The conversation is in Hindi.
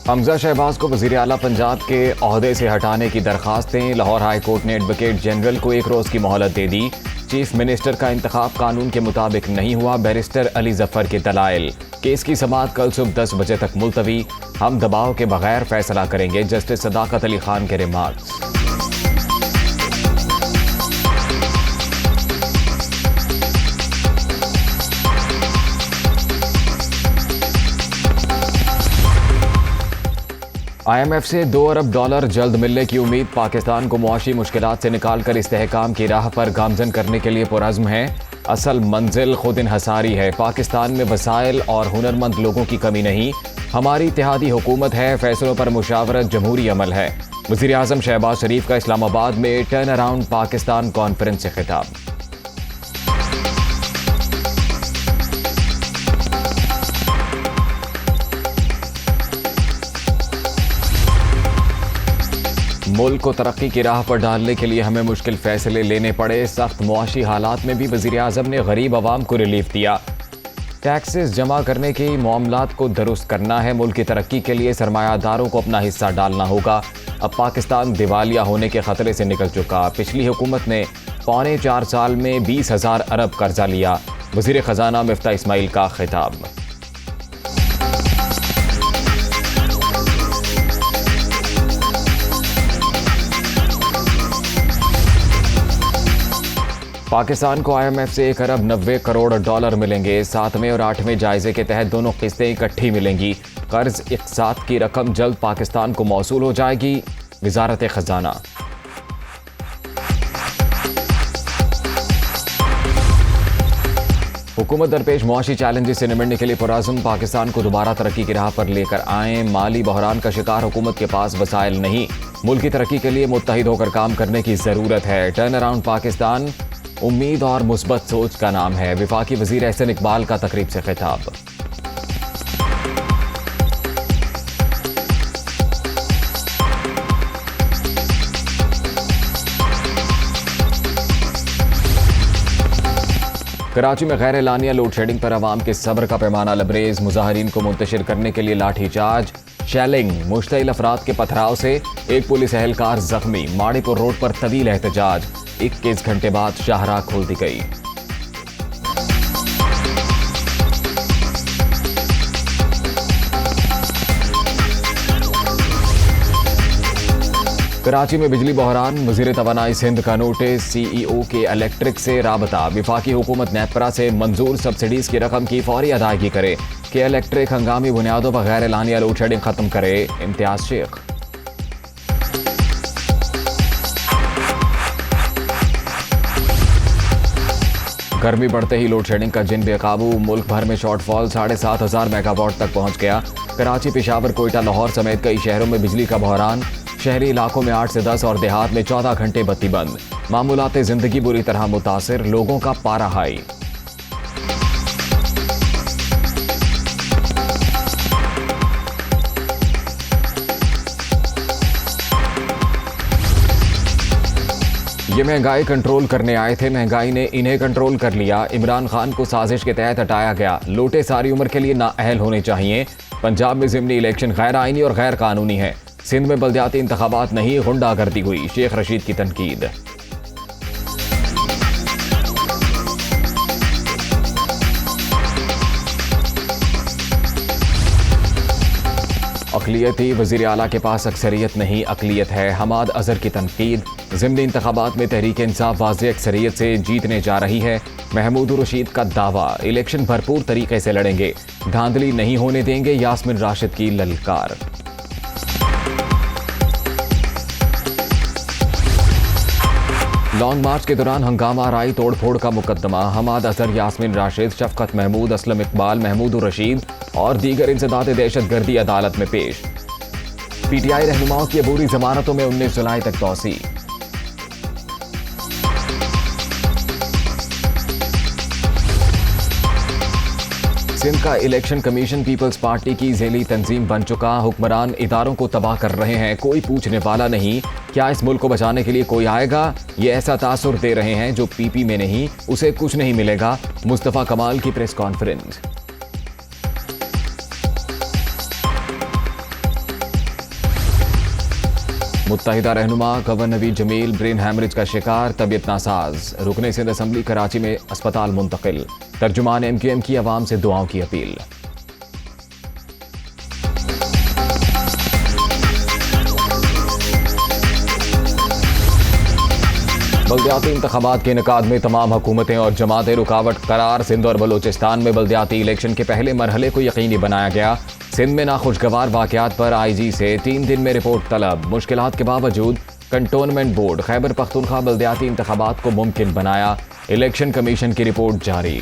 हमजा शहबाज को वजीर आला पंजाब के ओहदे से हटाने की दरखास्तें। लाहौर हाई कोर्ट ने एडवोकेट जनरल को 1 रोज की मोहलत दे दी। चीफ मिनिस्टर का इंतखाब कानून के मुताबिक नहीं हुआ, बैरिस्टर अली जफर के दलाइल। केस की समाअत कल सुबह 10 बजे तक मुलतवी। हम दबाव के बगैर फैसला करेंगे, जस्टिस सदाकत अली खान के रिमार्क्स। IMF से $2 अरब जल्द मिलने की उम्मीद। पाकिस्तान को मुआशी मुश्किलात से निकालकर इस्तेहकाम की राह पर गामजन करने के लिए पुरज़्म है। असल मंजिल खुद इन्हसारी है। पाकिस्तान में वसाइल और हुनरमंद लोगों की कमी नहीं। हमारी इत्तेहादी हुकूमत है, फैसलों पर मुशावरत जमहूरी अमल है। वज़ीर आज़म शहबाज शरीफ का इस्लामाबाद में टर्न अराउंड पाकिस्तान कॉन्फ्रेंस से खिताब। मुल्क को तरक्की की राह पर डालने के लिए हमें मुश्किल फैसले लेने पड़े। सख्त मुआशी हालात में भी वज़ीर आज़म ने गरीब आवाम को रिलीफ दिया। टैक्सेस जमा करने के मामलात को दुरुस्त करना है। मुल्क की तरक्की के लिए सरमायादारों को अपना हिस्सा डालना होगा। अब पाकिस्तान दिवालिया होने के खतरे से निकल चुका। पिछली हुकूमत ने 4.25 साल में 20,000 अरब कर्जा लिया। वज़ीर ख़जाना मिफ्ता इस्माइल का खिताब। पाकिस्तान को IMF से $1 अरब 90 करोड़ मिलेंगे। 7वें और 8वें जायजे के तहत दोनों किस्तें इकट्ठी मिलेंगी। कर्ज इक़्सात की रकम जल्द पाकिस्तान को मौसूल हो जाएगी। वज़ारत ख़जाना। हुकूमत दरपेश मुआशी चैलेंजेस से निपटने के लिए पुरज़्म। पाकिस्तान को दोबारा तरक्की की राह पर लेकर आएँ। माली बहरान का शिकार हुकूमत के पास वसाइल नहीं। मुल्क की तरक्की के लिए मुत्तहिद होकर काम करने की ज़रूरत है। टर्न अराउंड पाकिस्तान उम्मीद और मुस्बत सोच का नाम है। वफाकी वज़ीर एहसन इकबाल का तकरीब से खिताब। कराची में गैर एलानिया लोड शेडिंग पर अवाम के सब्र का पैमाना लबरेज। मुजाहिरीन को मुंतशिर करने के लिए लाठीचार्ज, शेलिंग, मुश्तइल अफराद के पथराव से एक पुलिस एहलकार जख्मी। माड़ीपुर रोड पर तवील एहतजाज। 21 घंटे बाद शाहराह खोल दी गई। कराची में बिजली बहरान। वज़ीर तवानाई सिंध का नोटिस। CEO के इलेक्ट्रिक से राबता। विफाकी हुकूमत नेपरा से मंजूर सब्सिडीज की रकम की फौरी अदायगी करे। के इलेक्ट्रिक हंगामी बुनियादों पर गैर एलानिया लोड शेडिंग खत्म करे। इम्तियाज शेख। गर्मी बढ़ते ही लोड शेडिंग का जिन बेकाबू। मुल्क भर में शॉर्टफॉल 7,500 मेगावाट तक पहुंच गया। कराची, पेशावर, कोयटा, लाहौर समेत कई शहरों में बिजली का बहरान। शहरी इलाकों में 8 से 10 और देहात में 14 घंटे बत्ती बंद। मामूलात जिंदगी बुरी तरह मुतासिर। लोगों का पारा हाई। ये महंगाई कंट्रोल करने आए थे, महंगाई ने इन्हें कंट्रोल कर लिया। इमरान खान को साजिश के तहत हटाया गया। लोटे सारी उम्र के लिए नाअहल होने चाहिए। पंजाब में ज़िमनी इलेक्शन गैर आईनी और गैर कानूनी है। सिंध में बल्दियाती इंतखाबात नहीं, गुंडागर्दी हुई। शेख रशीद की तनकीद। अक़लियती वज़ीर आला के पास अक्सरियत नहीं, अक़लियत है। हमाद अज़हर की तनकीद। ज़िमनी इंतखाबात में तहरीक इंसाफ वाज़ेह अक्सरियत से जीतने जा रही है। महमूद रशीद का दावा, इलेक्शन भरपूर तरीके से लड़ेंगे, धांधली नहीं होने देंगे। यास्मिन राशिद की ललकार। लॉन्ग मार्च के दौरान हंगामा, राई तोड़फोड़ का मुकदमा। हमाद अज़हर, यास्मिन राशिद, शफकत महमूद, असलम इकबाल, महमूद रशीद और दीगर इंसदाद दहशतगर्दी अदालत में पेश। PTI रहनुमाओं की अबूरी जमानतों में 19 जुलाई तक तौसी। सिंध का इलेक्शन कमीशन पीपल्स पार्टी की झेली तंजीम बन चुका। हुक्मरान इदारों को तबाह कर रहे हैं, कोई पूछने वाला नहीं। क्या इस मुल्क को बचाने के लिए कोई आएगा? ये ऐसा तासुर दे रहे हैं जो पीपी में नहीं, उसे कुछ नहीं मिलेगा। मुस्तफा कमाल की प्रेस कॉन्फ्रेंस। मुत्तहिदा रहनुमा governor Naveed Jameel brain haemorrhage का शिकार, तबीयत नासाज। रुकने सिंध असम्बली कराची में अस्पताल मुंतकिल। तर्जुमान MQM की आवाम से दुआओं की अपील। बल्दियाती इंतखाबात के इनेकाद में तमाम हुकूमतें और जमातें रुकावट करार। सिंध और बलूचिस्तान में बल्दियाती इलेक्शन के पहले मरहले को यकीनी बनाया गया। सिंध में नाखुशगवार वाकयात पर IG से 3 दिन में रिपोर्ट तलब। मुश्किलात के बावजूद कंटोनमेंट बोर्ड खैबर पख्तूनख्वा बल्दियाती इंतखाबात को मुमकिन बनाया। इलेक्शन कमीशन की रिपोर्ट जारी।